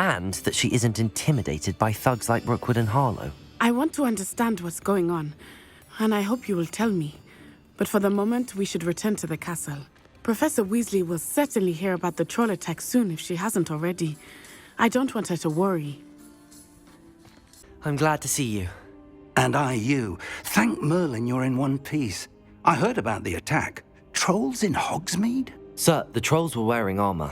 and that she isn't intimidated by thugs like Rookwood and Holo. I want to understand what's going on, and I hope you will tell me. But for the moment, we should return to the castle. Professor Weasley will certainly hear about the troll attack soon if she hasn't already. I don't want her to worry. I'm glad to see you. And I you. Thank Merlin you're in one piece. I heard about the attack. Trolls in Hogsmeade? Sir, the trolls were wearing armor.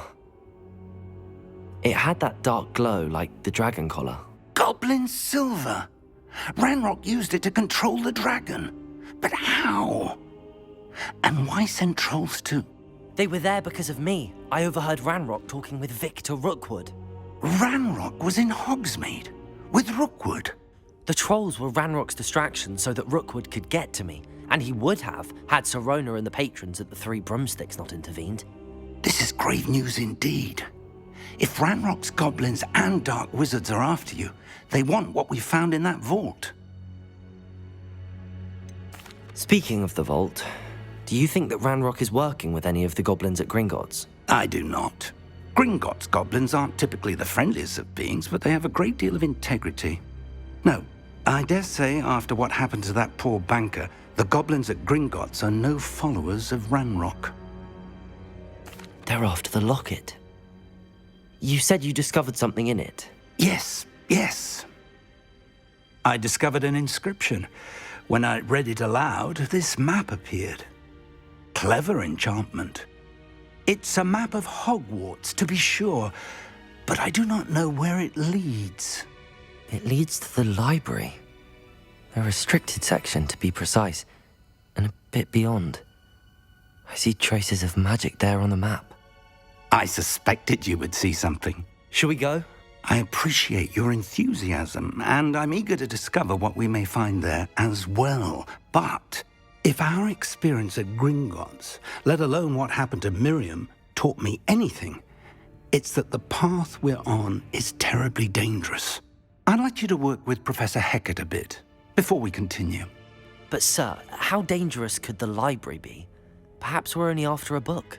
It had that dark glow like the dragon collar. Goblin silver! Ranrock used it to control the dragon. But how? And why send trolls to... They were there because of me. I overheard Ranrock talking with Victor Rookwood. Ranrock was in Hogsmeade? With Rookwood? The trolls were Ranrock's distraction so that Rookwood could get to me. And he would have, had Sirona and the patrons at the Three Broomsticks not intervened. This is grave news indeed. If Ranrock's goblins and dark wizards are after you, they want what we found in that vault. Speaking of the vault, do you think that Ranrock is working with any of the goblins at Gringotts? I do not. Gringotts goblins aren't typically the friendliest of beings, but they have a great deal of integrity. No, I dare say after what happened to that poor banker, the goblins at Gringotts are no followers of Ranrock. They're after the locket. You said you discovered something in it. Yes. I discovered an inscription. When I read it aloud, this map appeared. Clever enchantment. It's a map of Hogwarts, to be sure, but I do not know where it leads. It leads to the library. A restricted section, to be precise, and a bit beyond. I see traces of magic there on the map. I suspected you would see something. Shall we go? I appreciate your enthusiasm, and I'm eager to discover what we may find there as well. But if our experience at Gringotts, let alone what happened to Miriam, taught me anything, it's that the path we're on is terribly dangerous. I'd like you to work with Professor Hecat a bit before we continue. But sir, how dangerous could the library be? Perhaps we're only after a book.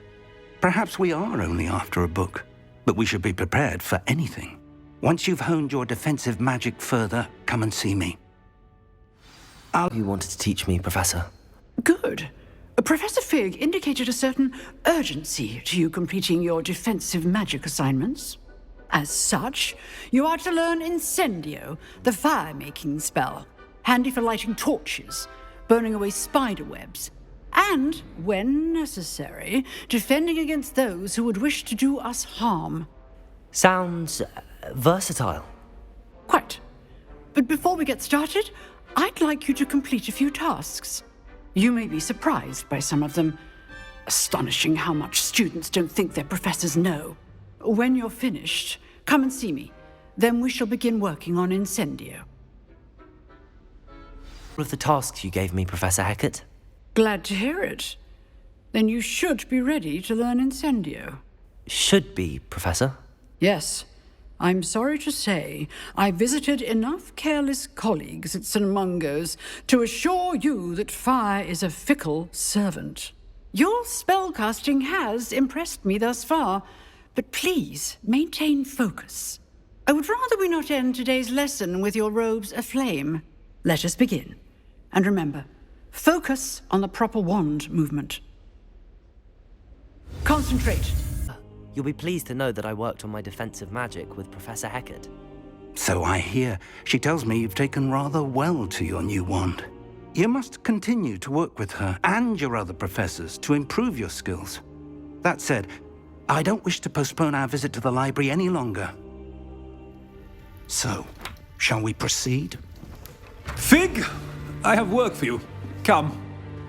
Perhaps we are only after a book, but we should be prepared for anything. Once you've honed your defensive magic further, come and see me. You wanted to teach me, Professor. Good. Professor Fig indicated a certain urgency to you completing your defensive magic assignments. As such, you are to learn Incendio, the fire-making spell, handy for lighting torches, burning away spider webs, and, when necessary, defending against those who would wish to do us harm. Sounds versatile. Quite. But before we get started, I'd like you to complete a few tasks. You may be surprised by some of them. Astonishing how much students don't think their professors know. When you're finished, come and see me. Then we shall begin working on Incendio. All of the tasks you gave me, Professor Hecat. Glad to hear it. Then you should be ready to learn Incendio. Should be, Professor. Yes. I'm sorry to say, I visited enough careless colleagues at St. Mungo's to assure you that fire is a fickle servant. Your spellcasting has impressed me thus far, but please maintain focus. I would rather we not end today's lesson with your robes aflame. Let us begin. And remember, focus on the proper wand movement. Concentrate. You'll be pleased to know that I worked on my defensive magic with Professor Hecat. So I hear. She tells me you've taken rather well to your new wand. You must continue to work with her and your other professors to improve your skills. That said, I don't wish to postpone our visit to the library any longer. So, shall we proceed? Fig, I have work for you. Come.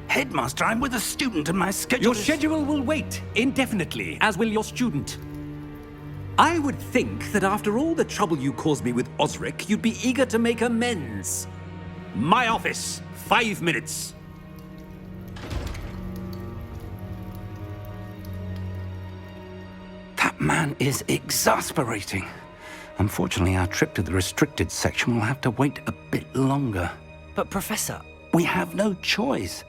Headmaster, I'm with a student and my schedule Your is... schedule will wait indefinitely, as will your student. I would think that after all the trouble you caused me with Osric, you'd be eager to make amends. My office, 5 minutes. That man is exasperating. Unfortunately, our trip to the restricted section will have to wait a bit longer. But Professor... We have no choice.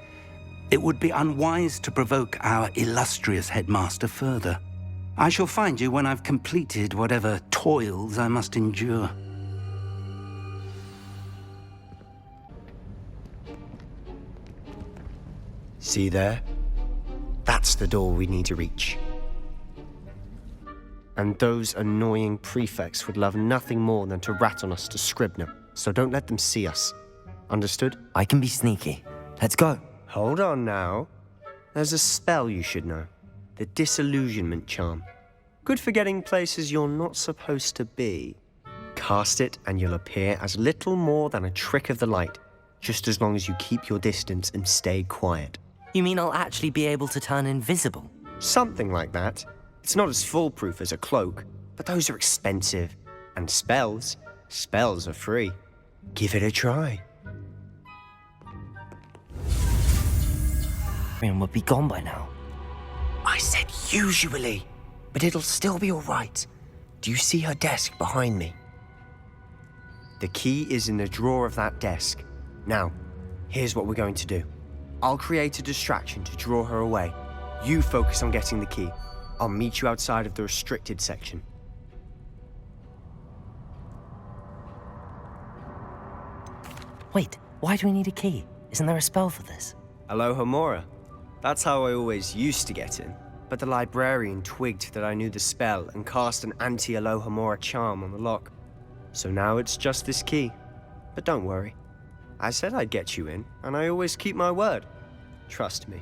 It would be unwise to provoke our illustrious headmaster further. I shall find you when I've completed whatever toils I must endure. See there? That's the door we need to reach. And those annoying prefects would love nothing more than to rat on us to Scribner, so don't let them see us. Understood? I can be sneaky. Let's go. Hold on now. There's a spell you should know. The Disillusionment Charm. Good for getting places you're not supposed to be. Cast it and you'll appear as little more than a trick of the light, just as long as you keep your distance and stay quiet. You mean I'll actually be able to turn invisible? Something like that. It's not as foolproof as a cloak, but those are expensive. And spells are free. Give it a try. Miriam would be gone by now. I said usually, but it'll still be all right. Do you see her desk behind me? The key is in the drawer of that desk. Now, here's what we're going to do. I'll create a distraction to draw her away. You focus on getting the key. I'll meet you outside of the restricted section. Wait, why do we need a key? Isn't there a spell for this? Alohomora. That's how I always used to get in. But the librarian twigged that I knew the spell and cast an anti-Alohomora charm on the lock. So now it's just this key. But don't worry. I said I'd get you in, and I always keep my word. Trust me.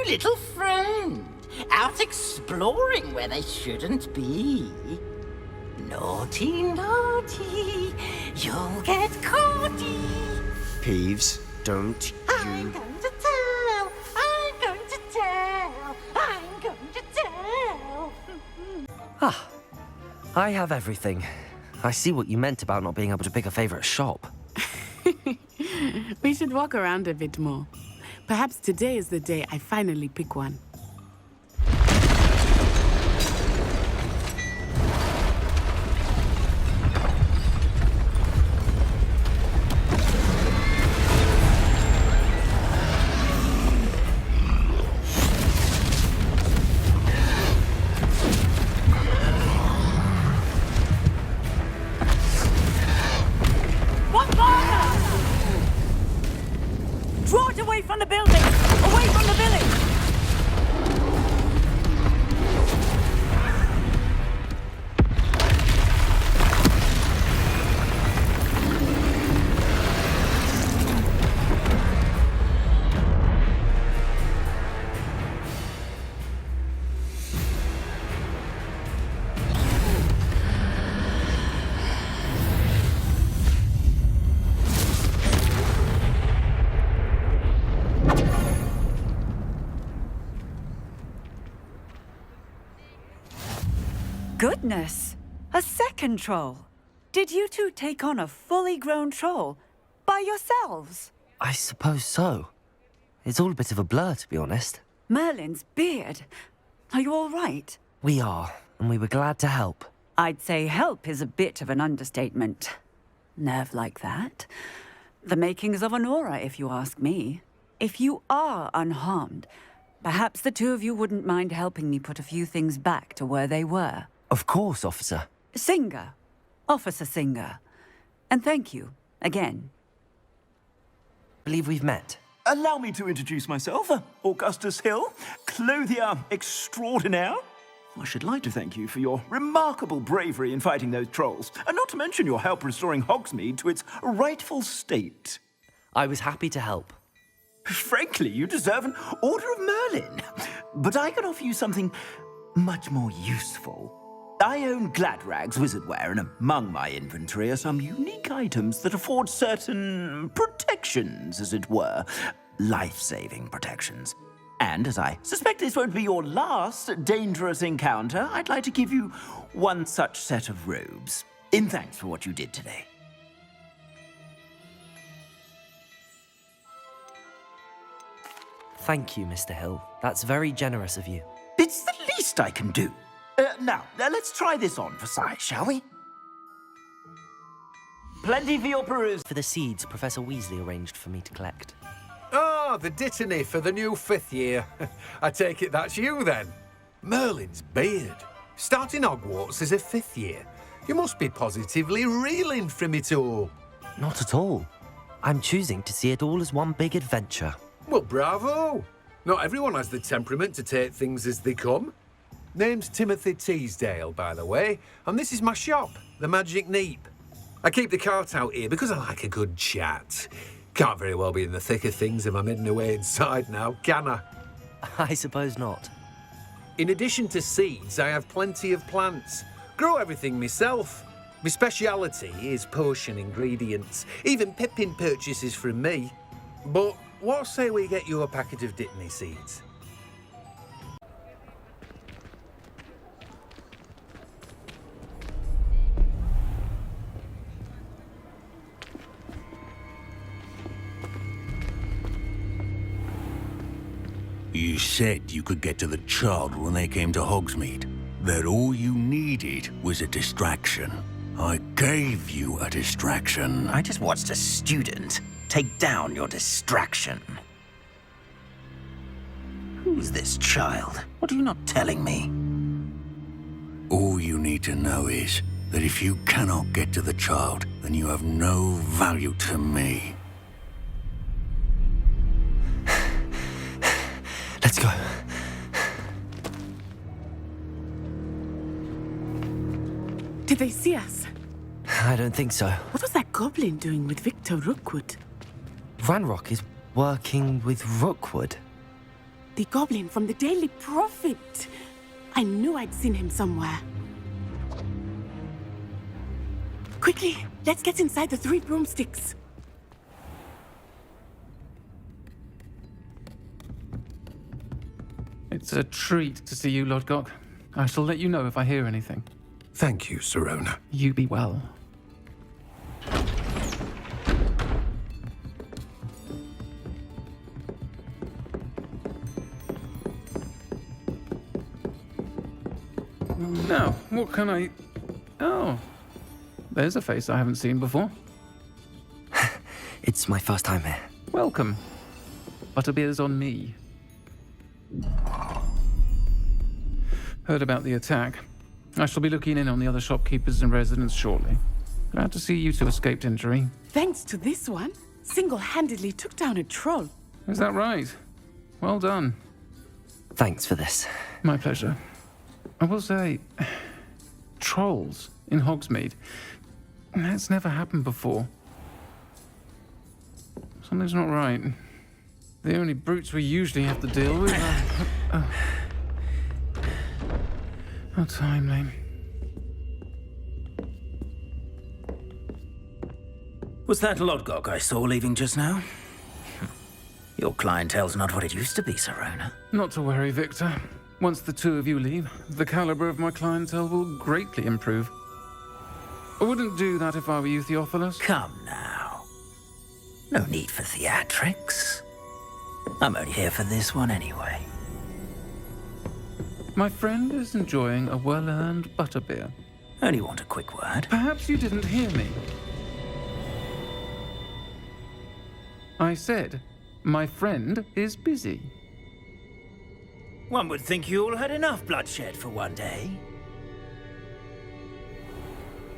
Little friend, out exploring where they shouldn't be. Naughty, naughty, you'll get caughty. Peeves, don't I'm you... going to tell, I'm going to tell, I'm going to tell. Ah, I have everything. I see what you meant about not being able to pick a favorite shop. We should walk around a bit more. Perhaps today is the day I finally pick one. Draw it away from the building! Away from the village! Goodness! A second troll! Did you two take on a fully grown troll? By yourselves? I suppose so. It's all a bit of a blur, to be honest. Merlin's beard. Are you all right? We are, and we were glad to help. I'd say help is a bit of an understatement. Nerve like that. The makings of an aura, if you ask me. If you are unharmed, perhaps the two of you wouldn't mind helping me put a few things back to where they were. Of course, officer. Singer. Officer Singer. And thank you, again. Believe we've met. Allow me to introduce myself, Augustus Hill, clothier extraordinaire. I should like to thank you for your remarkable bravery in fighting those trolls, and not to mention your help restoring Hogsmeade to its rightful state. I was happy to help. Frankly, you deserve an Order of Merlin, but I can offer you something much more useful. I own Gladrag's wizardware, and among my inventory are some unique items that afford certain protections, as it were. Life-saving protections. And as I suspect this won't be your last dangerous encounter, I'd like to give you one such set of robes, in thanks for what you did today. Thank you, Mr. Hill. That's very generous of you. It's the least I can do. Now, let's try this on for size, shall we? Plenty for your peruse. For the seeds Professor Weasley arranged for me to collect. Ah, the dittany for the new 5th year. I take it that's you then. Merlin's beard. Starting Hogwarts as a 5th year. You must be positively reeling from it all. Not at all. I'm choosing to see it all as one big adventure. Well, bravo. Not everyone has the temperament to take things as they come. Name's Timothy Teasdale, by the way, and this is my shop, the Magic Neep. I keep the cart out here because I like a good chat. Can't very well be in the thick of things if I'm hidden away inside now, can I? I suppose not. In addition to seeds, I have plenty of plants. Grow everything myself. My speciality is potion ingredients. Even Pippin purchases from me. But what say we get you a packet of dittany seeds? You said you could get to the child when they came to Hogsmeade. That all you needed was a distraction. I gave you a distraction. I just watched a student take down your distraction. Who's this child? What are you not telling me? All you need to know is that if you cannot get to the child, then you have no value to me. Let's go. Did they see us? I don't think so. What was that goblin doing with Victor Rookwood? Ranrock is working with Rookwood. The goblin from the Daily Prophet. I knew I'd seen him somewhere. Quickly, let's get inside the 3 broomsticks. It's a treat to see you, Lodgok. I shall let you know if I hear anything. Thank you, Sirona. You be well. Now, what can I... Oh, there's a face I haven't seen before. It's my first time here. Welcome. Butterbeer's on me. Heard about the attack. I shall be looking in on the other shopkeepers and residents shortly. Glad to see you two escaped injury. Thanks to this one, single-handedly took down a troll. Is that right? Well done. Thanks for this. My pleasure. I will say, trolls in Hogsmeade. That's never happened before. Something's not right. The only brutes we usually have to deal with are... How timely. Was that Lodgok I saw leaving just now? Your clientele's not what it used to be, Sirona. Not to worry, Victor. Once the two of you leave, the caliber of my clientele will greatly improve. I wouldn't do that if I were you, Theophilus. Come now. No need for theatrics. I'm only here for this one anyway. My friend is enjoying a well-earned butterbeer. Only want a quick word. Perhaps you didn't hear me. I said, my friend is busy. One would think you all had enough bloodshed for one day.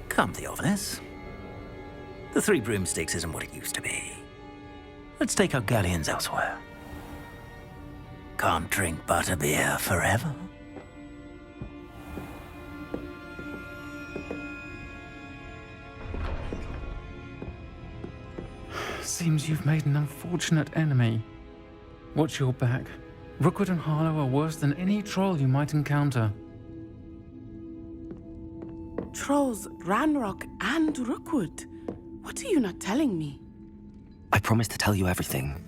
Come, Theophilus. The 3 broomsticks isn't what it used to be. Let's take our galleons elsewhere. Can't drink butterbeer forever. Seems you've made an unfortunate enemy. Watch your back. Rookwood and Holo are worse than any troll you might encounter. Trolls, Ranrock, and Rookwood. What are you not telling me? I promise to tell you everything,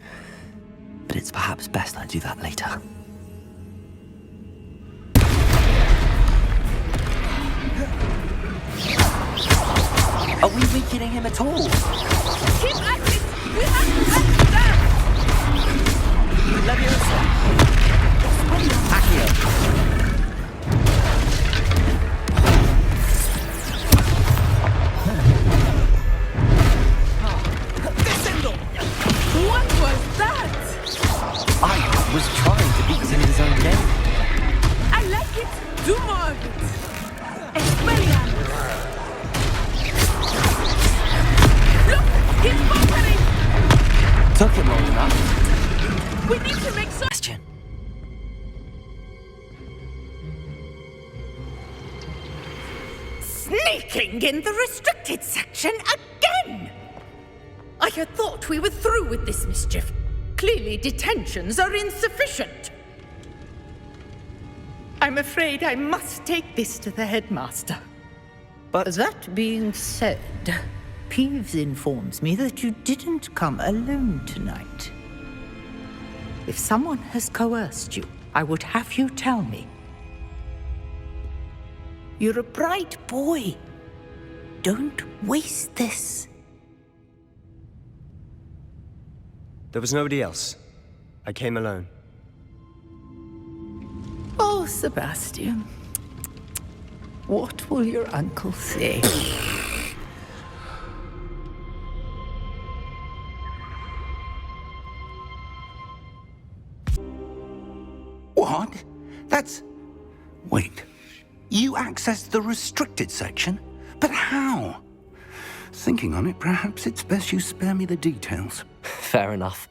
but it's perhaps best I do that later. Are we weakening him at all? Keep at it! We have to let them! Leviosa! Accio! What was that? Took it long enough. We need to make some. Question. Sneaking in the restricted section again! I had thought we were through with this mischief. Clearly, detentions are insufficient. I'm afraid I must take this to the headmaster. But That being said, Peeves informs me that you didn't come alone tonight. If someone has coerced you, I would have you tell me. You're a bright boy. Don't waste this. there was nobody else. I came alone. Oh, Sebastian. What will your uncle say? What? That's... Wait. You accessed the restricted section? But how? Thinking on it, perhaps it's best you spare me the details. Fair enough.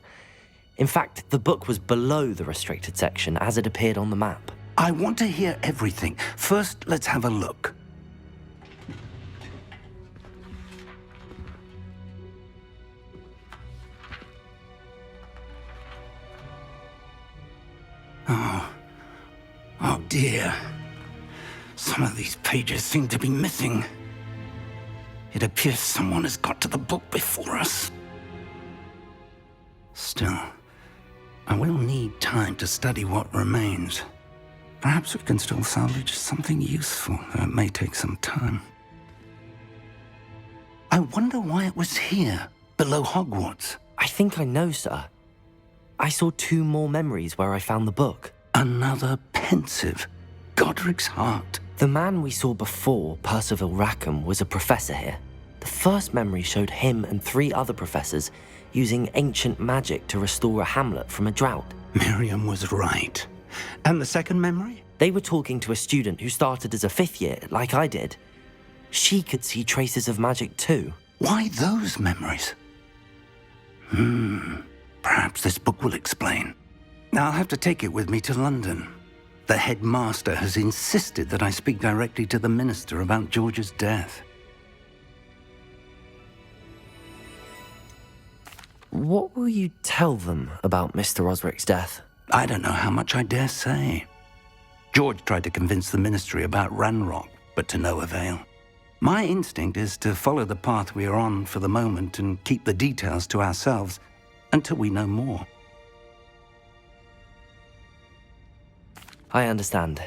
In fact, the book was below the restricted section as it appeared on the map. I want to hear everything. First, let's have a look. Oh dear. Some of these pages seem to be missing. It appears someone has got to the book before us. Still, I will need time to study what remains. Perhaps we can still salvage something useful, though it may take some time. I wonder why it was here, below Hogwarts. I think I know, sir. I saw 2 more memories where I found the book. Another pensive. Godric's heart. The man we saw before, Percival Rackham, was a professor here. The first memory showed him and 3 other professors using ancient magic to restore a hamlet from a drought. Miriam was right. And the second memory? They were talking to a student who started as a 5th year, like I did. She could see traces of magic too. Why those memories? Perhaps this book will explain. I'll have to take it with me to London. The headmaster has insisted that I speak directly to the minister about George's death. What will you tell them about Mr. Osric's death? I don't know how much I dare say. George tried to convince the ministry about Ranrock, but to no avail. My instinct is to follow the path we are on for the moment and keep the details to ourselves until we know more. I understand.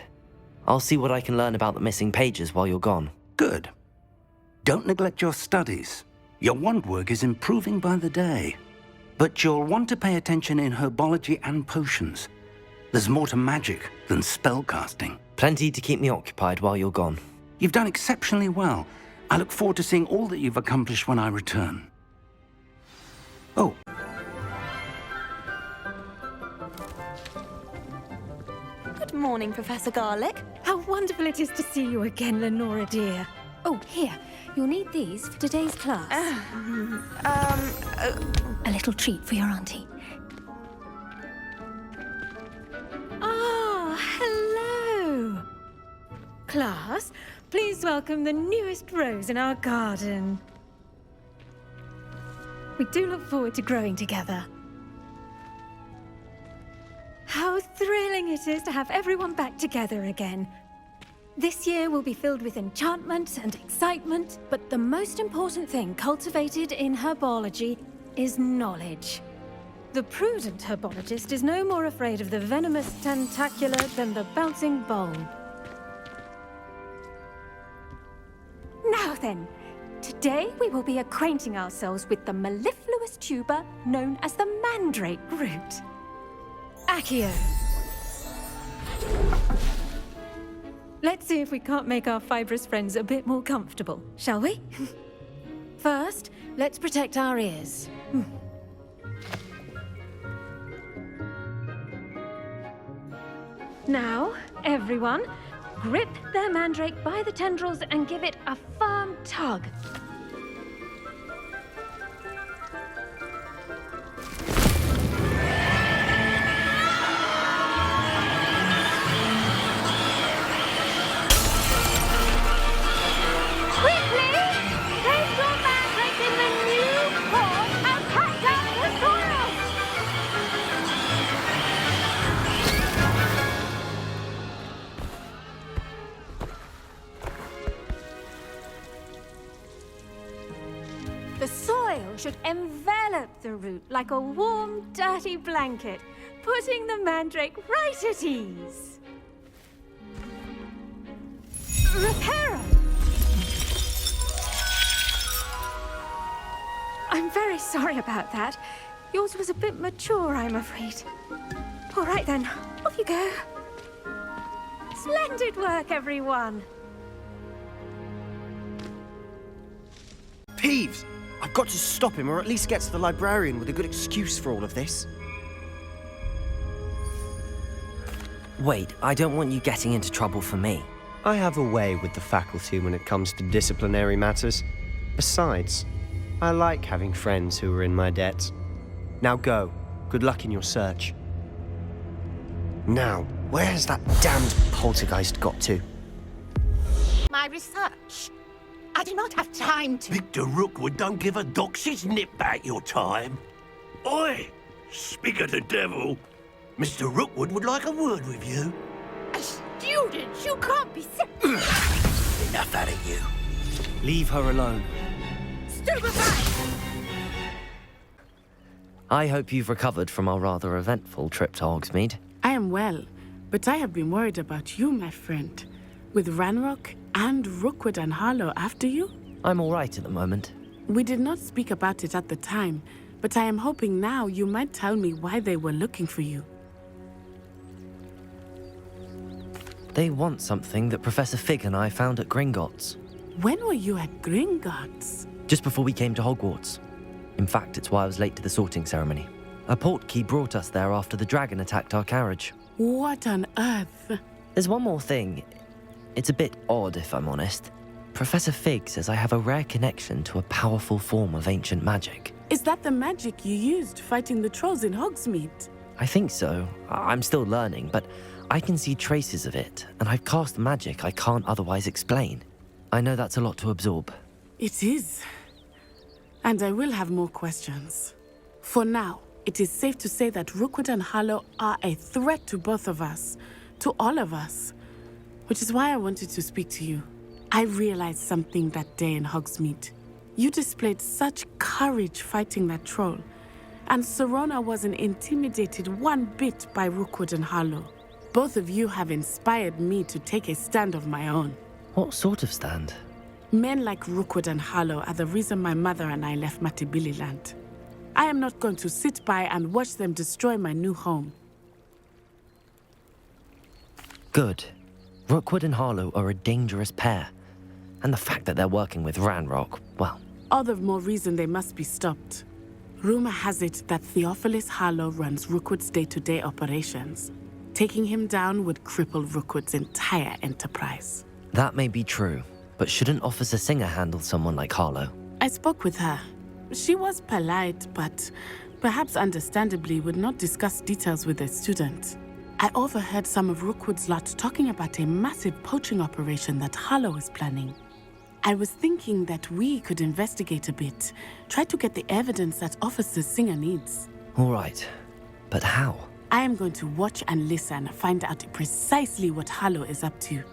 I'll see what I can learn about the missing pages while you're gone. Good. Don't neglect your studies. Your wand work is improving by the day. But you'll want to pay attention in herbology and potions. There's more to magic than spellcasting. Plenty to keep me occupied while you're gone. You've done exceptionally well. I look forward to seeing all that you've accomplished when I return. Oh. Good morning, Professor Garlick. How wonderful it is to see you again, Lenora dear. Oh, here. You'll need these for today's class. A little treat for your auntie. Ah, hello. Class, please welcome the newest rose in our garden. We do look forward to growing together. How thrilling it is to have everyone back together again. This year will be filled with enchantment and excitement, but the most important thing cultivated in herbology is knowledge. The prudent herbologist is no more afraid of the venomous tentacula than the bouncing bulb. Now then, today we will be acquainting ourselves with the mellifluous tuber known as the mandrake root. Accio. Let's see if we can't make our fibrous friends a bit more comfortable, shall we? First, let's protect our ears. Now, everyone, grip their mandrake by the tendrils and give it a firm tug. The soil should envelop the root like a warm, dirty blanket, putting the mandrake right at ease. Reparo! I'm very sorry about that. Yours was a bit mature, I'm afraid. All right then, off you go. Splendid work, everyone. Peeves! I've got to stop him, or at least get to the librarian with a good excuse for all of this. Wait, I don't want you getting into trouble for me. I have a way with the faculty when it comes to disciplinary matters. Besides, I like having friends who are in my debt. Now go. Good luck in your search. Now, where has that damned poltergeist got to? My research. I do not have time to... Victor Rookwood don't give a doxy's nip back your time. Oi! Speak of the devil. Mr. Rookwood would like a word with you. A student? You can't be... Enough out of you. Leave her alone. Stupefy! I hope you've recovered from our rather eventful trip to Hogsmeade. I am well, but I have been worried about you, my friend. With Ranrock and Rookwood and Holo after you? I'm all right at the moment. We did not speak about it at the time, but I am hoping now you might tell me why they were looking for you. They want something that Professor Fig and I found at Gringotts. When were you at Gringotts? Just before we came to Hogwarts. In fact, it's why I was late to the sorting ceremony. A portkey brought us there after the dragon attacked our carriage. What on earth? There's one more thing. It's a bit odd, if I'm honest. Professor Fig says I have a rare connection to a powerful form of ancient magic. Is that the magic you used fighting the trolls in Hogsmeade? I think so. I'm still learning, but I can see traces of it, and I've cast magic I can't otherwise explain. I know that's a lot to absorb. It is. And I will have more questions. For now, it is safe to say that Rookwood and Holo are a threat to both of us, to all of us. Which is why I wanted to speak to you. I realized something that day in Hogsmeade. You displayed such courage fighting that troll, and Serona wasn't intimidated one bit by Rookwood and Holo. Both of you have inspired me to take a stand of my own. What sort of stand? Men like Rookwood and Holo are the reason my mother and I left Matibili-land. I am not going to sit by and watch them destroy my new home. Good. Rookwood and Holo are a dangerous pair. And the fact that they're working with Ranrock, well... All the more reason they must be stopped. Rumor has it that Theophilus Holo runs Rookwood's day-to-day operations. Taking him down would cripple Rookwood's entire enterprise. That may be true, but shouldn't Officer Singer handle someone like Holo? I spoke with her. She was polite, but perhaps understandably would not discuss details with a student. I overheard some of Rookwood's lot talking about a massive poaching operation that Holo is planning. I was thinking that we could investigate a bit, try to get the evidence that Officer Singer needs. All right, but how? I am going to watch and listen, find out precisely what Holo is up to.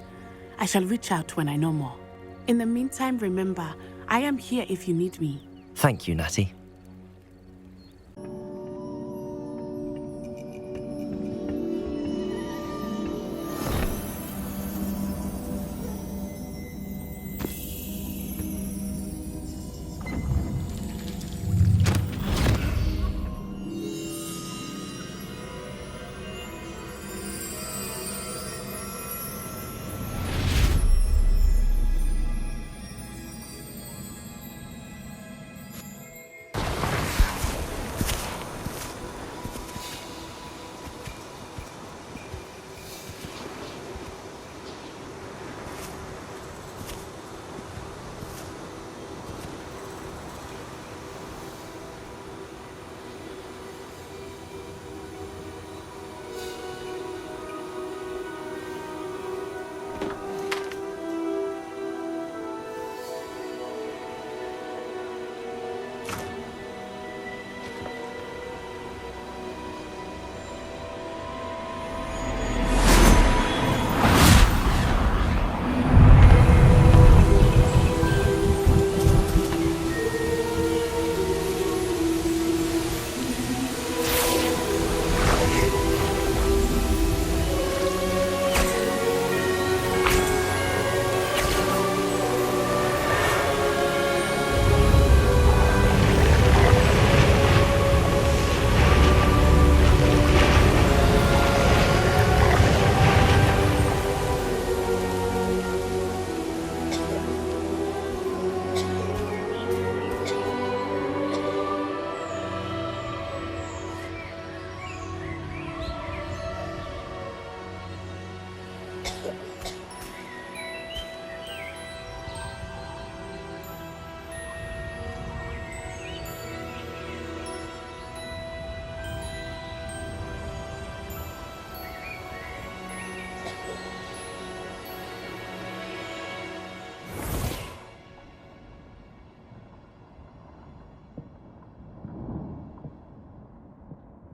I shall reach out when I know more. In the meantime, remember, I am here if you need me. Thank you, Natty.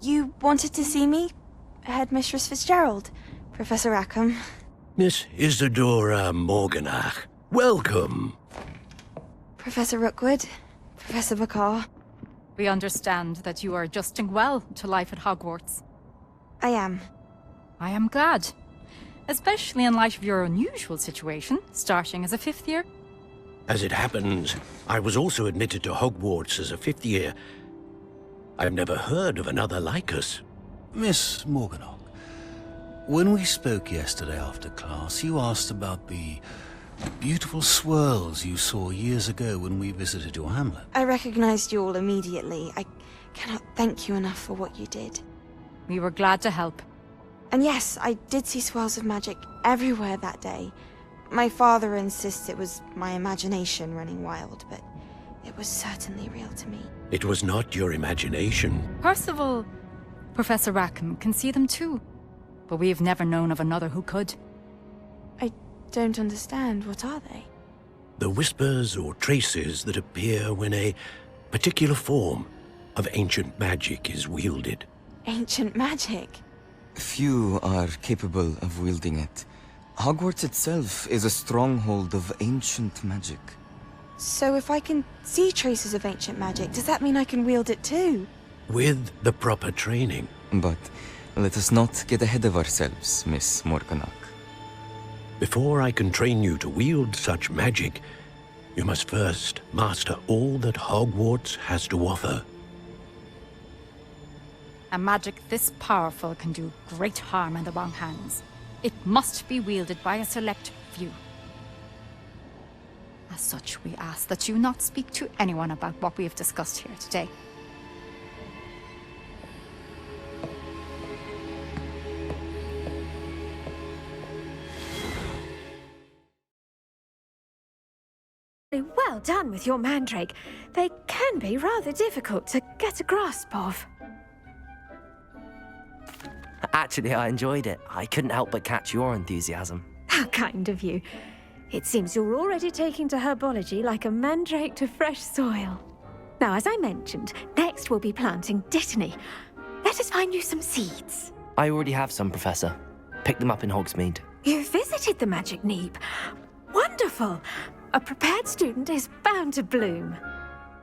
You wanted to see me? Headmistress Fitzgerald, Professor Rackham. Miss Isadora Morganach, welcome. Professor Rookwood, Professor Bakar. We understand that you are adjusting well to life at Hogwarts. I am. I am glad. Especially in light of your unusual situation, starting as a 5th year. As it happens, I was also admitted to Hogwarts as a 5th year. I've never heard of another like us. Miss Morganach, when we spoke yesterday after class, you asked about the beautiful swirls you saw years ago when we visited your hamlet. I recognized you all immediately. I cannot thank you enough for what you did. We were glad to help. And yes, I did see swirls of magic everywhere that day. My father insists it was my imagination running wild, but it was certainly real to me. It was not your imagination. Percival, Professor Rackham can see them too. But we have never known of another who could. I don't understand. What are they? The whispers or traces that appear when a particular form of ancient magic is wielded. Ancient magic? Few are capable of wielding it. Hogwarts itself is a stronghold of ancient magic. So if I can see traces of ancient magic, does that mean I can wield it too? With the proper training. But let us not get ahead of ourselves, Miss Morganach. Before I can train you to wield such magic, you must first master all that Hogwarts has to offer. A magic this powerful can do great harm in the wrong hands. It must be wielded by a select few. As such, we ask that you not speak to anyone about what we have discussed here today. Well done with your mandrake. They can be rather difficult to get a grasp of. Actually, I enjoyed it. I couldn't help but catch your enthusiasm. How kind of you. It seems you're already taking to herbology like a mandrake to fresh soil. Now, as I mentioned, next we'll be planting dittany. Let us find you some seeds. I already have some, Professor. Picked them up in Hogsmeade. You visited the Magic Neep. Wonderful. A prepared student is bound to bloom.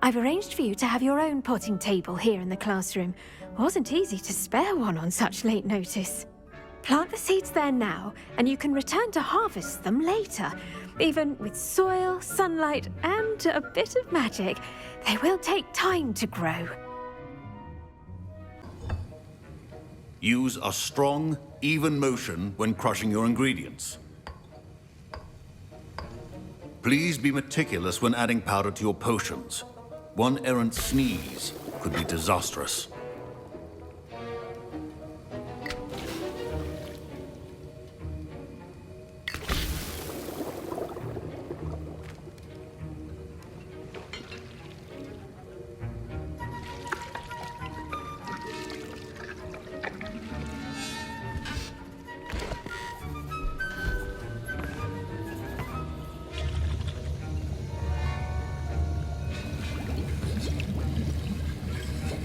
I've arranged for you to have your own potting table here in the classroom. Wasn't easy to spare one on such late notice. Plant the seeds there now, and you can return to harvest them later. Even with soil, sunlight, and a bit of magic, they will take time to grow. Use a strong, even motion when crushing your ingredients. Please be meticulous when adding powder to your potions. One errant sneeze could be disastrous.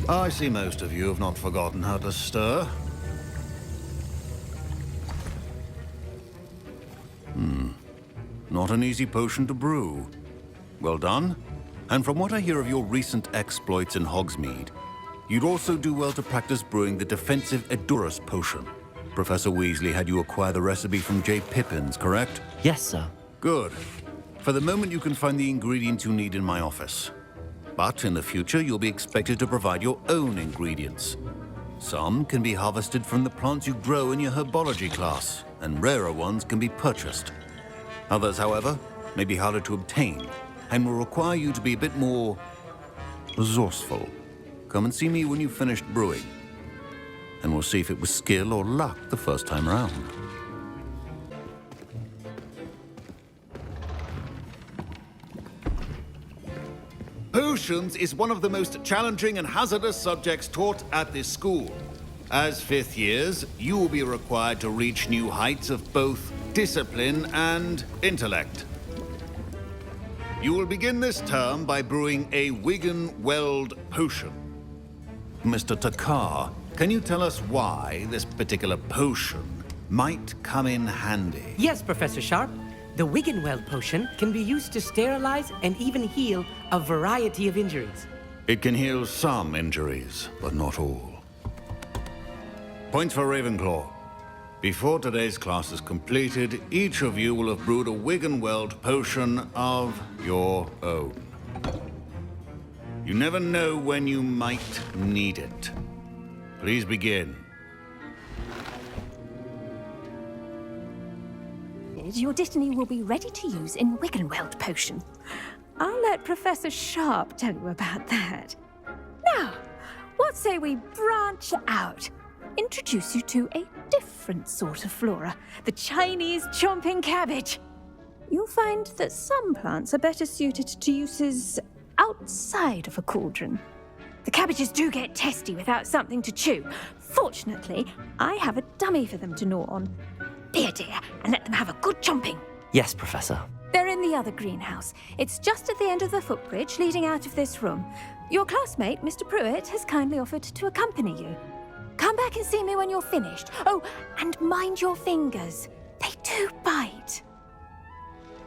I see most of you have not forgotten how to stir. Not an easy potion to brew. Well done. And from what I hear of your recent exploits in Hogsmeade, you'd also do well to practice brewing the defensive Edurus potion. Professor Weasley had you acquire the recipe from J. Pippins, correct? Yes, sir. Good. For the moment, you can find the ingredients you need in my office. But in the future, you'll be expected to provide your own ingredients. Some can be harvested from the plants you grow in your herbology class, and rarer ones can be purchased. Others, however, may be harder to obtain, and will require you to be a bit more resourceful. Come and see me when you've finished brewing, and we'll see if it was skill or luck the first time round. Potions is one of the most challenging and hazardous subjects taught at this school. As 5th years, you will be required to reach new heights of both discipline and intellect. You will begin this term by brewing a Wigan Weld potion. Mr. Takar can you tell us why this particular potion might come in handy? Yes, Professor Sharp. The Wiggenweld potion can be used to sterilize and even heal a variety of injuries. It can heal some injuries, but not all. Points for Ravenclaw. Before today's class is completed, each of you will have brewed a Wiggenweld potion of your own. You never know when you might need it. Please begin. Your Dittany will be ready to use in Wiggenweld potion. I'll let Professor Sharp tell you about that. Now, what say we branch out? Introduce you to a different sort of flora, the Chinese chomping cabbage. You'll find that some plants are better suited to uses outside of a cauldron. The cabbages do get testy without something to chew. Fortunately, I have a dummy for them to gnaw on. Be a dear and let them have a good chomping. Yes, Professor. They're in the other greenhouse. It's just at the end of the footbridge leading out of this room. Your classmate, Mr. Pruitt, has kindly offered to accompany you. Come back and see me when you're finished. Oh, and mind your fingers. They do bite.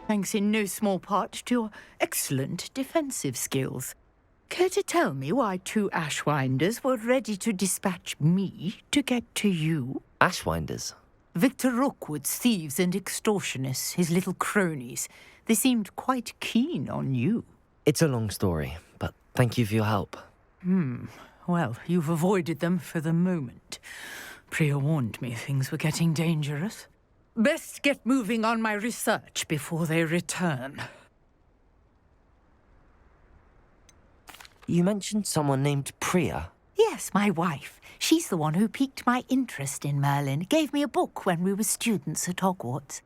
Thanks in no small part to your excellent defensive skills. Care to tell me why 2 Ashwinders were ready to dispatch me to get to you? Ashwinders? Victor Rookwood's thieves and extortionists, his little cronies. They seemed quite keen on you. It's a long story, but thank you for your help. Well, you've avoided them for the moment. Priya warned me things were getting dangerous. Best get moving on my research before they return. You mentioned someone named Priya. Yes, my wife. She's the one who piqued my interest in Merlin, gave me a book when we were students at Hogwarts.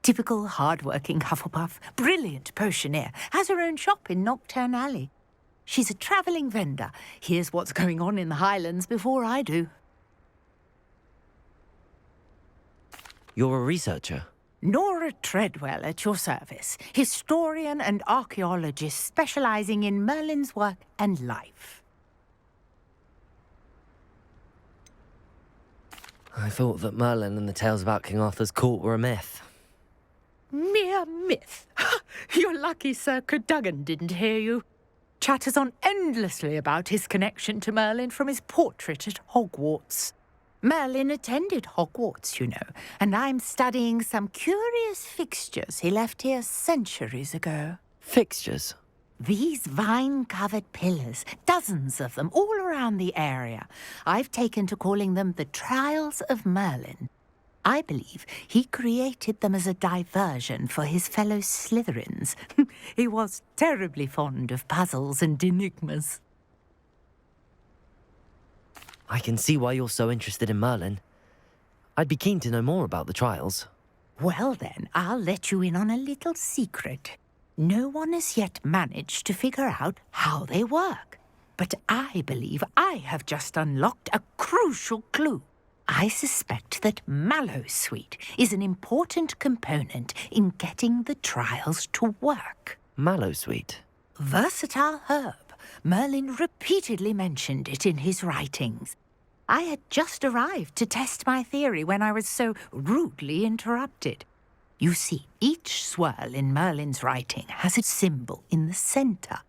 Typical hard-working Hufflepuff, brilliant potioneer, has her own shop in Nocturne Alley. She's a travelling vendor, hears what's going on in the Highlands before I do. You're a researcher? Nora Treadwell at your service, historian and archaeologist specialising in Merlin's work and life. I thought that Merlin and the tales about King Arthur's court were a myth. Mere myth. You're lucky Sir Cadogan didn't hear you. Chatters on endlessly about his connection to Merlin from his portrait at Hogwarts. Merlin attended Hogwarts, you know, and I'm studying some curious fixtures he left here centuries ago. Fixtures? These vine-covered pillars, dozens of them, all around the area. I've taken to calling them the Trials of Merlin. I believe he created them as a diversion for his fellow Slytherins. He was terribly fond of puzzles and enigmas. I can see why you're so interested in Merlin. I'd be keen to know more about the trials. Well then, I'll let you in on a little secret. No one has yet managed to figure out how they work. But I believe I have just unlocked a crucial clue. I suspect that Mallowsweet is an important component in getting the trials to work. Mallowsweet? Versatile herb. Merlin repeatedly mentioned it in his writings. I had just arrived to test my theory when I was so rudely interrupted. You see, each swirl in Merlin's writing has a symbol in the centre.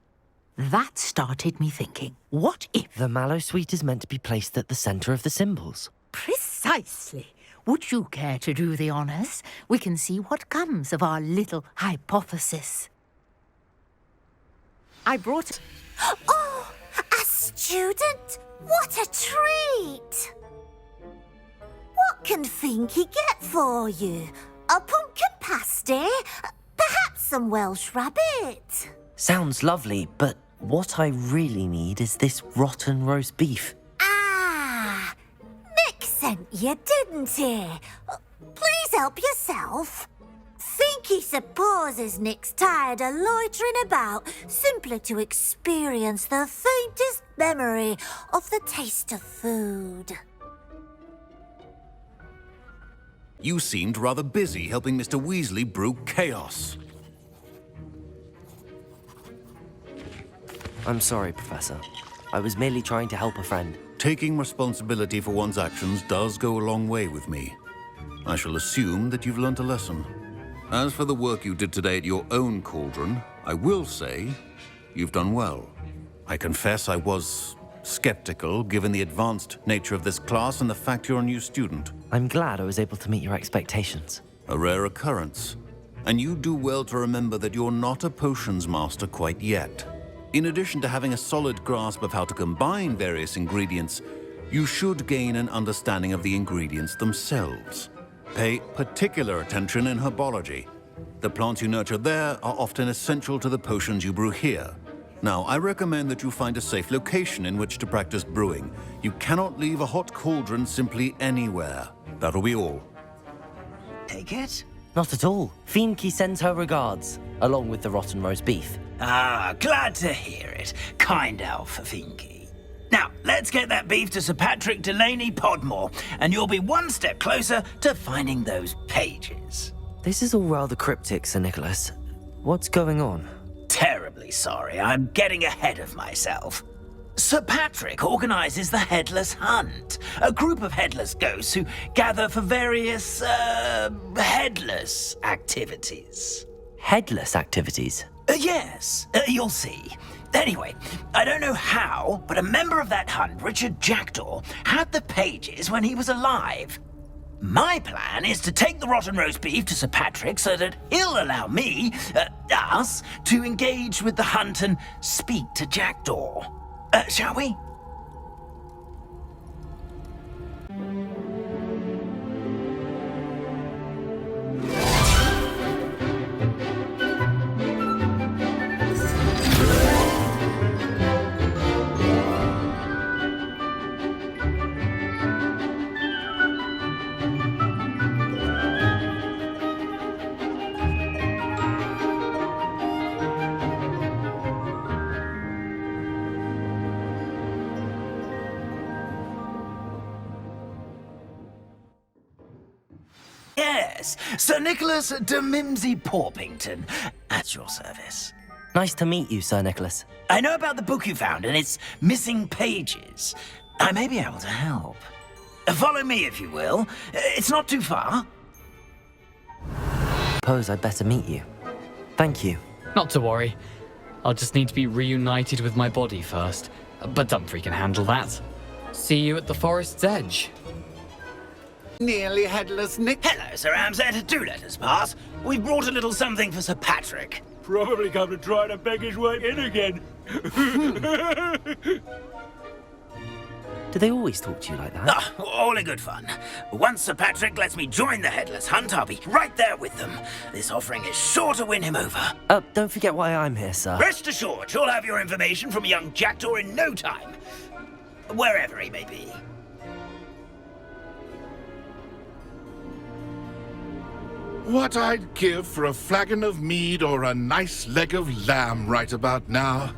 That started me thinking, what if... The Mallowsweet is meant to be placed at the centre of the symbols. Precisely. Would you care to do the honours? We can see what comes of our little hypothesis. I brought... Oh, a student? What a treat! What can Finky get for you? A pumpkin pasty? Perhaps some Welsh rabbit? Sounds lovely, but what I really need is this rotten roast beef. Ah, Nick sent you, didn't he? Please help yourself. Finky supposes Nick's tired of loitering about simply to experience the faintest memory of the taste of food. You seemed rather busy helping Mr. Weasley brew chaos. I'm sorry, Professor. I was merely trying to help a friend. taking responsibility for one's actions does go a long way with me. I shall assume that you've learnt a lesson. As for the work you did today at your own cauldron, I will say you've done well. I confess I was skeptical, given the advanced nature of this class and the fact you're a new student. I'm glad I was able to meet your expectations. A rare occurrence. And you do well to remember that you're not a potions master quite yet. In addition to having a solid grasp of how to combine various ingredients, you should gain an understanding of the ingredients themselves. Pay particular attention in herbology. The plants you nurture there are often essential to the potions you brew here. Now, I recommend that you find a safe location in which to practice brewing. You cannot leave a hot cauldron simply anywhere. That'll be all. Take it? Not at all. Fienke sends her regards, along with the rotten roast beef. Ah, glad to hear it. Kind elf, Fienke. Now, let's get that beef to Sir Patrick Delaney Podmore, and you'll be one step closer to finding those pages. This is all rather cryptic, Sir Nicholas. What's going on? Terribly sorry, I'm getting ahead of myself. Sir Patrick organizes the Headless Hunt, a group of headless ghosts who gather for various, headless activities. Headless activities? Yes, you'll see. Anyway, I don't know how, but a member of that hunt, Richard Jackdaw, had the pages when he was alive. My plan is to take the rotten roast beef to Sir Patrick so that he'll allow me, us, to engage with the hunt and speak to Jackdaw. Shall we? Yes, Sir Nicholas de Mimsy Porpington, at your service. Nice to meet you, Sir Nicholas. I know about the book you found and its missing pages. I may be able to help. Follow me, if you will. It's not too far. Suppose I'd better meet you. Thank you. Not to worry. I'll just need to be reunited with my body first. But Dumfries can handle that. See you at the forest's edge. Nearly headless Nick. Hello, Sir Ramsett. Do let us pass. We've brought a little something for Sir Patrick. Probably come to try to beg his way in again. Do they always talk to you like that? Ah, all in good fun. Once Sir Patrick lets me join the Headless Hunt, I'll be right there with them. This offering is sure to win him over. Don't forget why I'm here, sir. Rest assured, you'll have your information from a young Jackdaw in no time. Wherever he may be. What I'd give for a flagon of mead or a nice leg of lamb right about now.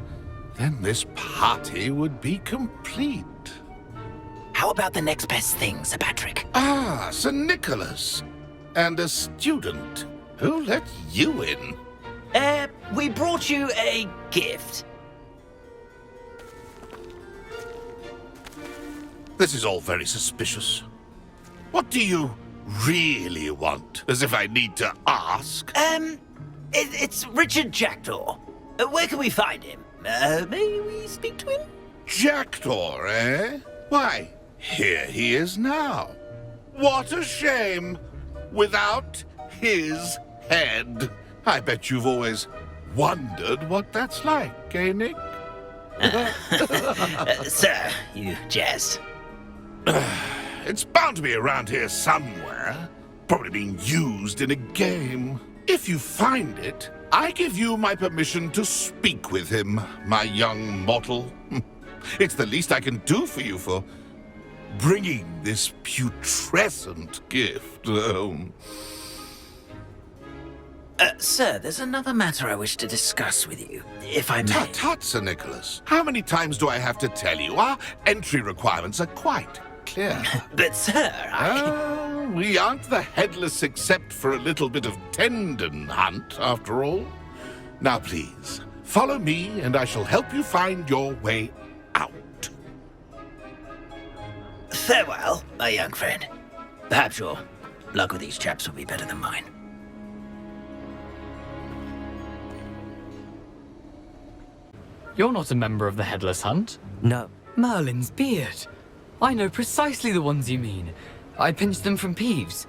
Then this party would be complete. How about the next best thing, Sir Patrick? Ah, Sir Nicholas. And a student. Who let you in? We brought you a gift. This is all very suspicious. What do you really want? As if I need to ask. It's Richard Jackdaw. Where can we find him? May we speak to him? Jackdaw, eh? Why, here he is now. What a shame. Without his head. I bet you've always wondered what that's like, eh, Nick? Sir, you jest. It's bound to be around here somewhere. Probably being used in a game. If you find it, I give you my permission to speak with him, my young mortal. It's the least I can do for you for bringing this putrescent gift home. Sir, there's another matter I wish to discuss with you, if I may. Tut, tut, Sir Nicholas. How many times do I have to tell you? Our entry requirements are quite clear. But, sir, we aren't the headless except for a little bit of tendon hunt, after all. Now, please, follow me, and I shall help you find your way out. Farewell, my young friend. Perhaps your luck with these chaps will be better than mine. You're not a member of the Headless Hunt? No. Merlin's beard. I know precisely the ones you mean. I pinched them from Peeves.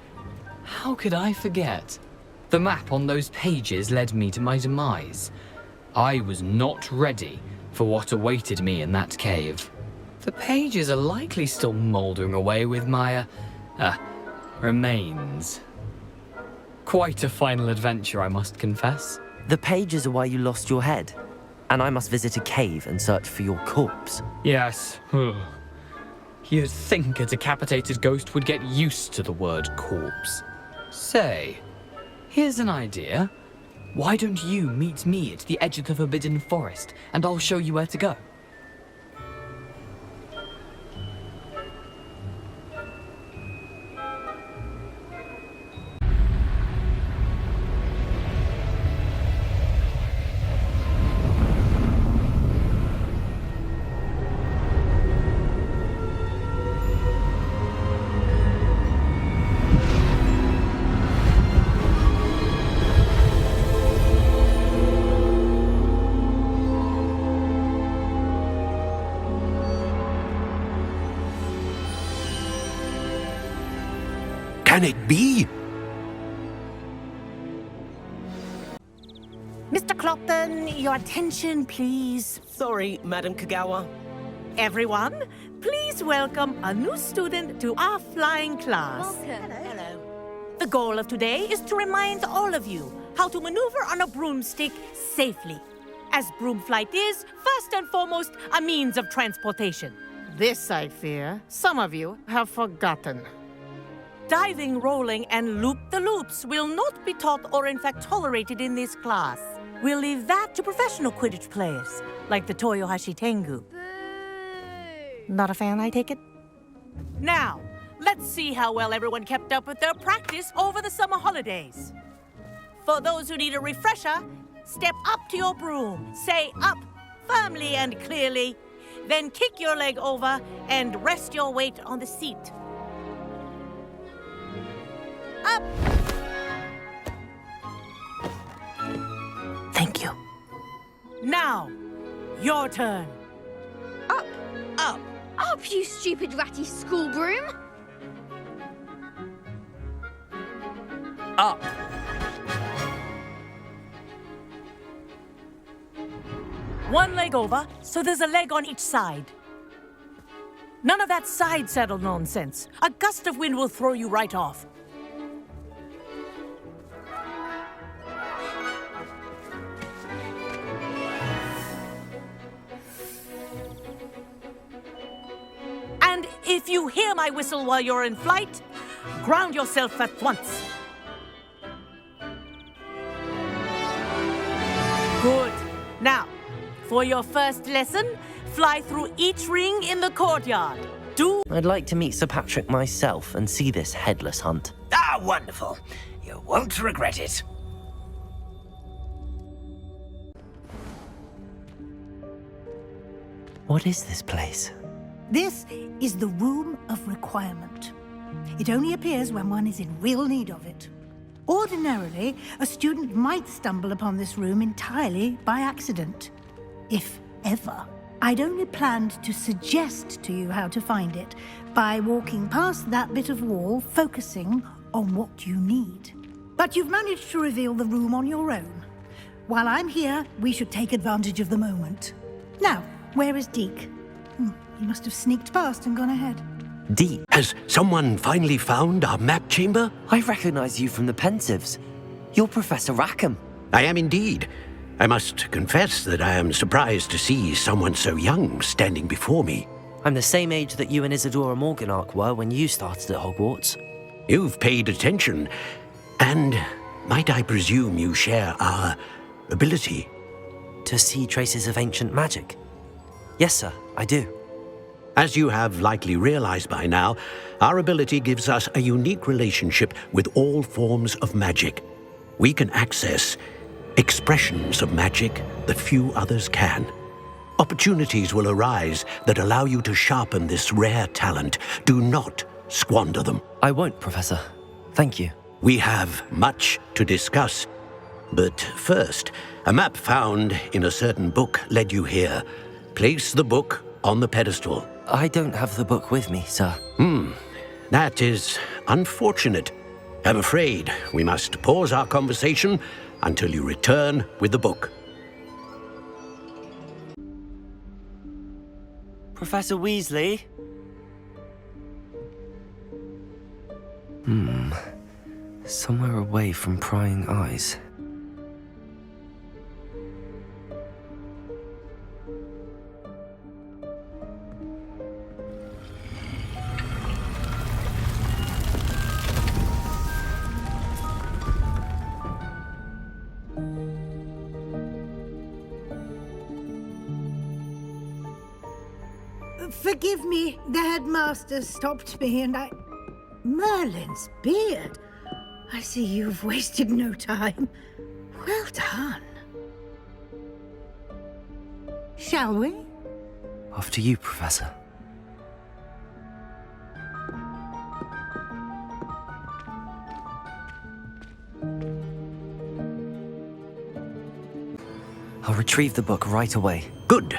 How could I forget? The map on those pages led me to my demise. I was not ready for what awaited me in that cave. The pages are likely still mouldering away with my, remains. Quite a final adventure, I must confess. The pages are why you lost your head, and I must visit a cave and search for your corpse. Yes. You'd think a decapitated ghost would get used to the word corpse. Say, here's an idea. Why don't you meet me at the edge of the Forbidden Forest, and I'll show you where to go? Can it be? Mr. Clockton, your attention, please. Sorry, Madam Kagawa. Everyone, please welcome a new student to our flying class. Welcome. Hello. The goal of today is to remind all of you how to maneuver on a broomstick safely, as broom flight is, first and foremost, a means of transportation. This, I fear, some of you have forgotten. Diving, rolling, and loop-the-loops will not be taught or in fact tolerated in this class. We'll leave that to professional Quidditch players, like the Toyohashi Tengu. Not a fan, I take it? Now, let's see how well everyone kept up with their practice over the summer holidays. For those who need a refresher, step up to your broom, say up firmly and clearly, then kick your leg over and rest your weight on the seat. Up! Thank you. Now, your turn. Up! Up! Up, you stupid ratty school broom! Up! One leg over, so there's a leg on each side. None of that side saddle nonsense. A gust of wind will throw you right off. And if you hear my whistle while you're in flight, ground yourself at once. Good. Now, for your first lesson, fly through each ring in the courtyard. I'd like to meet Sir Patrick myself and see this Headless Hunt. Ah, wonderful. You won't regret it. What is this place? This is the Room of Requirement. It only appears when one is in real need of it. Ordinarily, a student might stumble upon this room entirely by accident. If ever. I'd only planned to suggest to you how to find it by walking past that bit of wall, focusing on what you need. But you've managed to reveal the room on your own. While I'm here, we should take advantage of the moment. Now, where is Deke? He must have sneaked past and gone ahead. Deke? Has someone finally found our map chamber? I recognize you from the Pensives. You're Professor Rackham. I am indeed. I must confess that I am surprised to see someone so young standing before me. I'm the same age that you and Isadora Morganach were when you started at Hogwarts. You've paid attention, and might I presume you share our ability? To see traces of ancient magic? Yes, sir, I do. As you have likely realized by now, our ability gives us a unique relationship with all forms of magic. We can access expressions of magic that few others can. Opportunities will arise that allow you to sharpen this rare talent. Do not squander them. I won't, Professor. Thank you. We have much to discuss. But first, a map found in a certain book led you here. Place the book on the pedestal. I don't have the book with me, sir. That is unfortunate. I'm afraid we must pause our conversation until you return with the book. Professor Weasley? Somewhere away from prying eyes. Forgive me, the headmaster stopped me and I... Merlin's beard. I see you've wasted no time. Well done. Shall we? Off to you, Professor. I'll retrieve the book right away. Good.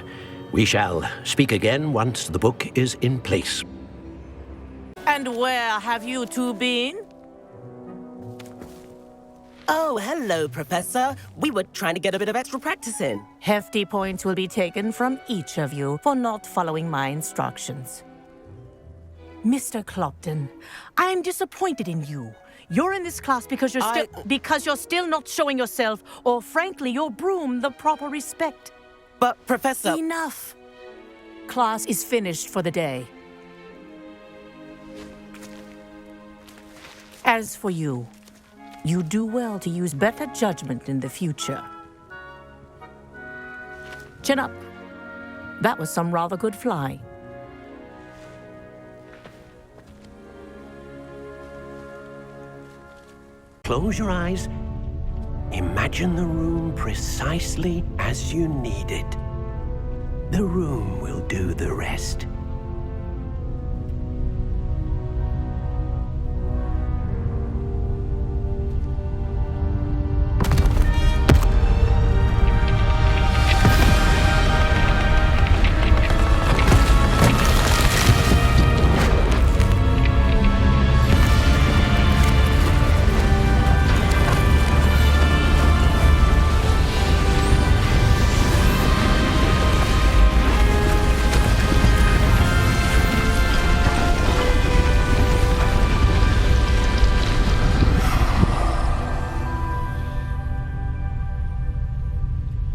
We shall speak again once the book is in place. And where have you two been? Oh, hello, Professor. We were trying to get a bit of extra practice in. Hefty points will be taken from each of you for not following my instructions. Mr. Clopton, I am disappointed in you. You're in this class because you're still not showing yourself, or frankly, your broom the proper respect. But, Professor... Enough. Class is finished for the day. As for you, you do well to use better judgment in the future. Chin up. That was some rather good flying. Close your eyes. Imagine the room precisely as you need it. The room will do the rest.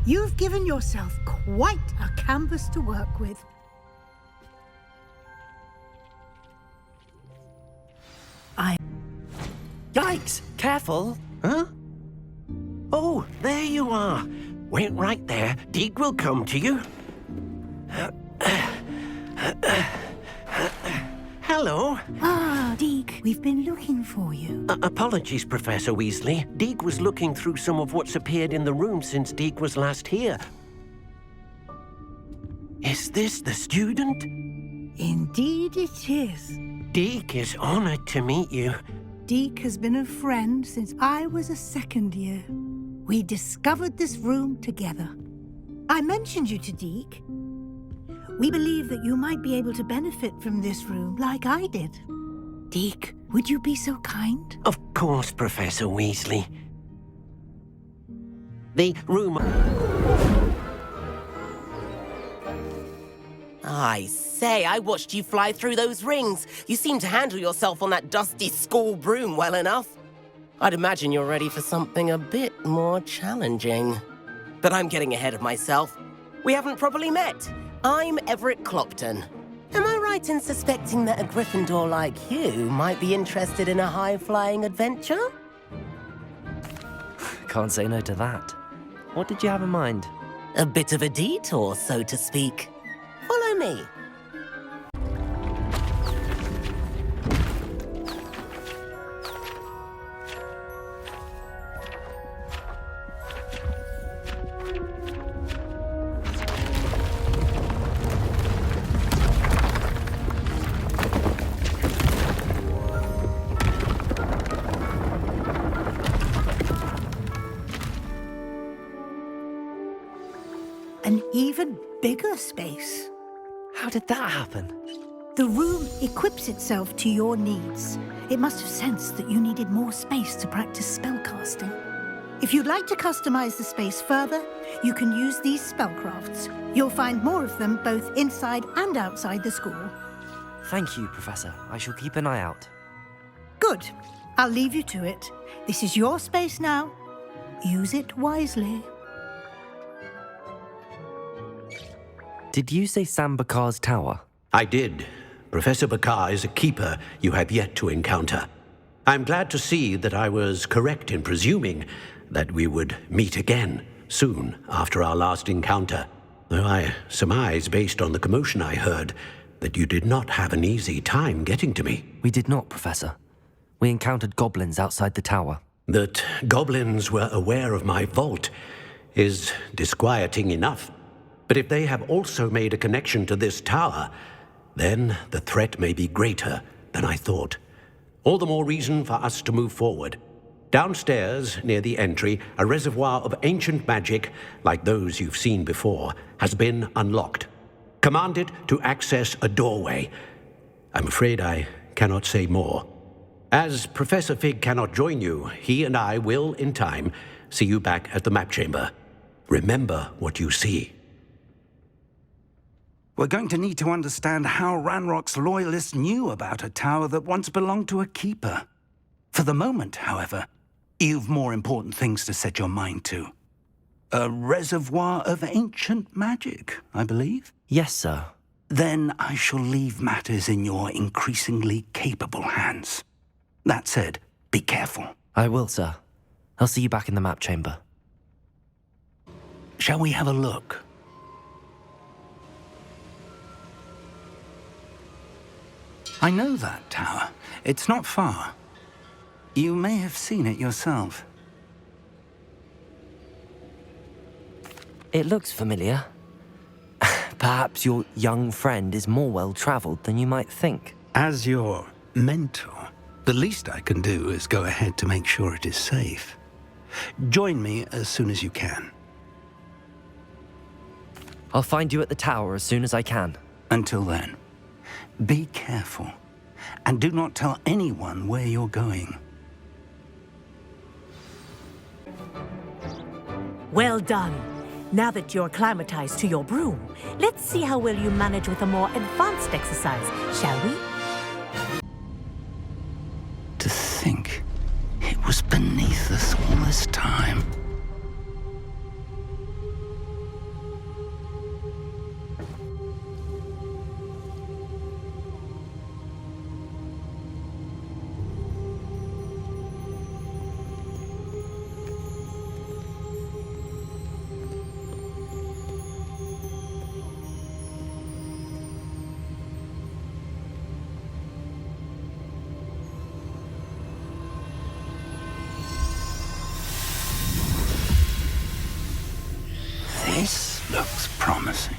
You've given yourself quite a canvas to work with. Yikes! Careful! Huh? Oh, there you are. Wait right there. Deke will come to you. Hello. Ah, Deke, we've been looking for you. Apologies, Professor Weasley. Deke was looking through some of what's appeared in the room since Deke was last here. Is this the student? Indeed it is. Deke is honored to meet you. Deke has been a friend since I was a second year. We discovered this room together. I mentioned you to Deke. We believe that you might be able to benefit from this room like I did. Deke, would you be so kind? Of course, Professor Weasley. The room... I say, I watched you fly through those rings. You seem to handle yourself on that dusty school broom well enough. I'd imagine you're ready for something a bit more challenging. But I'm getting ahead of myself. We haven't properly met. I'm Everett Clopton. Am I right in suspecting that a Gryffindor like you might be interested in a high-flying adventure? Can't say no to that. What did you have in mind? A bit of a detour, so to speak. Follow me. an even bigger space. How did that happen? The room equips itself to your needs. It must have sensed that you needed more space to practice spellcasting. If you'd like to customize the space further, you can use these spellcrafts. You'll find more of them both inside and outside the school. Thank you, Professor. I shall keep an eye out. Good. I'll leave you to it. This is your space now. Use it wisely. Did you say Sam Bakar's tower? I did. Professor Bakar is a keeper you have yet to encounter. I'm glad to see that I was correct in presuming that we would meet again soon after our last encounter, though I surmise, based on the commotion I heard, that you did not have an easy time getting to me. We did not, Professor. We encountered goblins outside the tower. That goblins were aware of my vault is disquieting enough. But if they have also made a connection to this tower, then the threat may be greater than I thought. All the more reason for us to move forward. Downstairs, near the entry, a reservoir of ancient magic, like those you've seen before, has been unlocked. Command it to access a doorway. I'm afraid I cannot say more. As Professor Fig cannot join you, he and I will, in time, see you back at the map chamber. Remember what you see. We're going to need to understand how Ranrock's loyalists knew about a tower that once belonged to a keeper. For the moment, however, you've more important things to set your mind to. A reservoir of ancient magic, I believe? Yes, sir. Then I shall leave matters in your increasingly capable hands. That said, be careful. I will, sir. I'll see you back in the map chamber. Shall we have a look? I know that tower. It's not far. You may have seen it yourself. It looks familiar. Perhaps your young friend is more well-traveled than you might think. As your mentor, the least I can do is go ahead to make sure it is safe. Join me as soon as you can. I'll find you at the tower as soon as I can. Until then, be careful, and do not tell anyone where you're going. Well done. Now that you're acclimatized to your broom, let's see how well you manage with a more advanced exercise, shall we? To think it was beneath us all this time. This looks promising.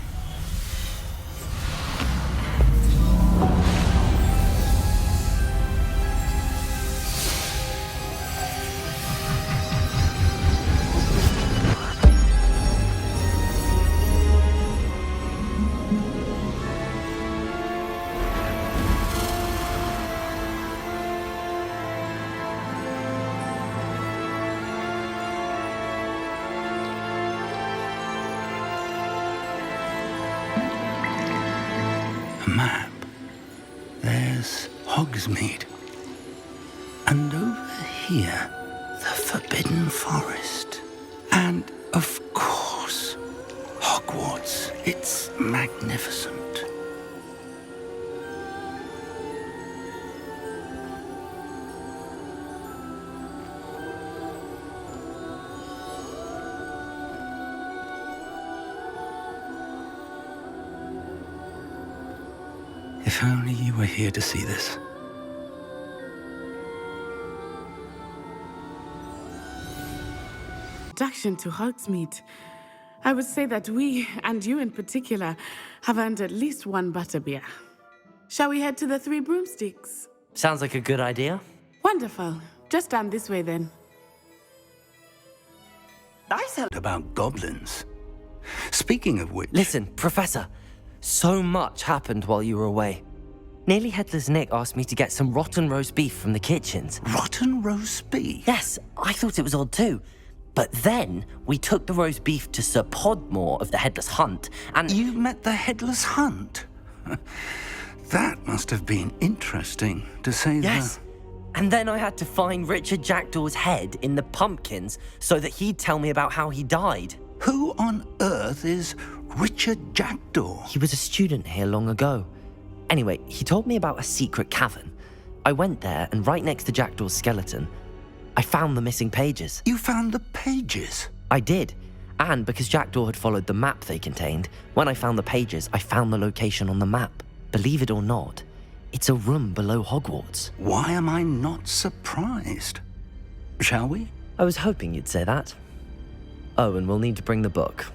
Map. There's Hogsmeade. And over here, the Forbidden Forest. And, of course, Hogwarts. It's magnificent. If only you were here to see this. Introduction to Hogsmeade. I would say that we, and you in particular, have earned at least one butterbeer. Shall we head to the Three Broomsticks? Sounds like a good idea. Wonderful. Just down this way then. About goblins. Speaking of which... Listen, Professor, so much happened while you were away. Nearly Headless Nick asked me to get some rotten roast beef from the kitchens. Rotten roast beef? Yes, I thought it was odd too. But then we took the roast beef to Sir Podmore of the Headless Hunt, and... You met the Headless Hunt? That must have been interesting, to say the... Yes. And then I had to find Richard Jackdaw's head in the pumpkins so that he'd tell me about how he died. Who on earth is Richard Jackdaw? He was a student here long ago. Anyway, he told me about a secret cavern. I went there, and right next to Jackdaw's skeleton, I found the missing pages. You found the pages? I did. And because Jackdaw had followed the map they contained, when I found the pages, I found the location on the map. Believe it or not, it's a room below Hogwarts. Why am I not surprised? Shall we? I was hoping you'd say that. Oh, and we'll need to bring the book.